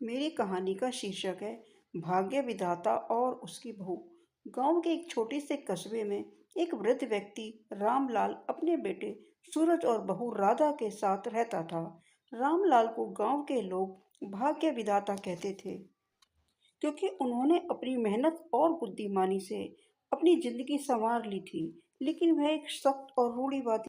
मेरी कहानी का शीर्षक है भाग्य विधाता और उसकी बहू। गांव के एक छोटे से कस्बे में एक वृद्ध व्यक्ति रामलाल अपने बेटे सूरज और बहू राधा के साथ रहता था। रामलाल को गांव के लोग भाग्य विधाता कहते थे क्योंकि उन्होंने अपनी मेहनत और बुद्धिमानी से अपनी जिंदगी संवार ली थी। लेकिन वह एक सख्त और रूढ़िवादी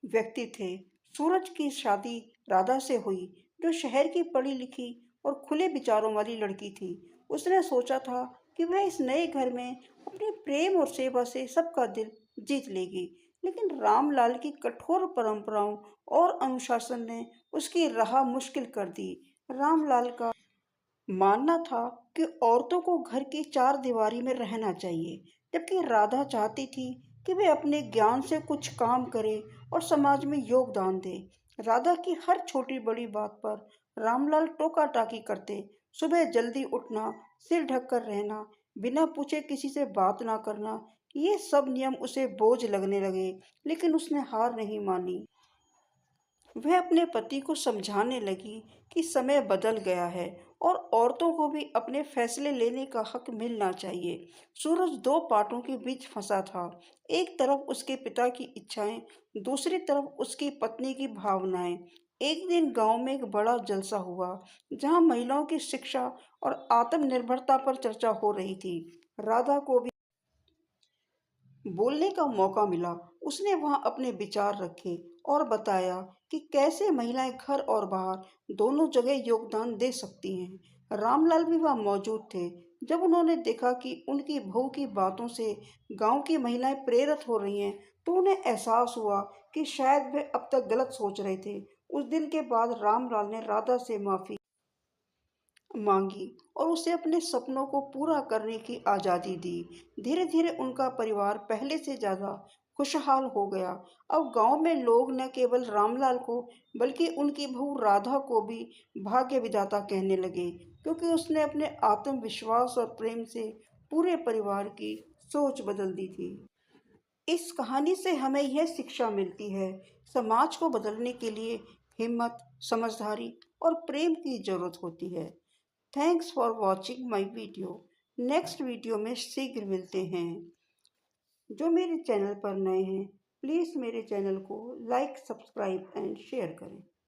व्यक्ति थे। सूरज की शादी राधा से हुई, जो शहर की पढ़ी लिखी और खुले विचारों वाली लड़की थी। उसने सोचा था कि वह इस नए घर में अपने प्रेम और सेवा से सबका दिल जीत लेगी। लेकिन रामलाल की कठोर परंपराओं और अनुशासन ने उसकी राह मुश्किल कर दी। रामलाल का मानना था कि औरतों को घर की चार दीवारी में रहना चाहिए, जबकि राधा चाहती थी कि वे अपने ज्ञान से कुछ काम करे और समाज में योगदान दे। राधा की हर छोटी बड़ी बात पर रामलाल टोका टाकी करते। सुबह जल्दी उठना, सिर ढककर रहना, बिना पूछे किसी से बात ना करना, ये सब नियम उसे बोझ लगने लगे। लेकिन उसने हार नहीं मानी। वह अपने पति को समझाने लगी कि समय बदल गया है और औरतों को भी अपने फैसले लेने का हक मिलना चाहिए। सूरज दो पाटों के बीच फंसा था। एक तरफ उसके पिता की इच्छाएं, दूसरी तरफ उसकी पत्नी की भावनाएं। एक दिन गांव में एक बड़ा जलसा हुआ, जहां महिलाओं की शिक्षा और आत्मनिर्भरता पर चर्चा हो रही थी। राधा को भी बोलने का मौका मिला। उसने वहां अपने विचार रखे और बताया कि कैसे महिलाएं घर और बाहर दोनों जगह योगदान दे सकती हैं। रामलाल भी वहां मौजूद थे। जब उन्होंने देखा कि उनकी बहू की बातों से गांव की महिलाएं प्रेरित हो रही हैं, तो उन्हें एहसास हुआ कि शायद वे अब तक गलत सोच रहे थे। उस दिन के बाद रामलाल ने राधा से माफी मांगी और उसे अपने सपनों को पूरा करने की आज़ादी दी। धीरे धीरे उनका परिवार पहले से ज़्यादा खुशहाल हो गया। अब गांव में लोग न केवल रामलाल को बल्कि उनकी बहू राधा को भी भाग्य विधाता कहने लगे, क्योंकि उसने अपने आत्मविश्वास और प्रेम से पूरे परिवार की सोच बदल दी थी। इस कहानी से हमें यह शिक्षा मिलती है, समाज को बदलने के लिए हिम्मत, समझदारी और प्रेम की जरूरत होती है। Thanks for watching my video. Next video में शीघ्र मिलते हैं। जो मेरे चैनल पर नए हैं, प्लीज़ मेरे चैनल को लाइक, सब्सक्राइब एंड शेयर करें।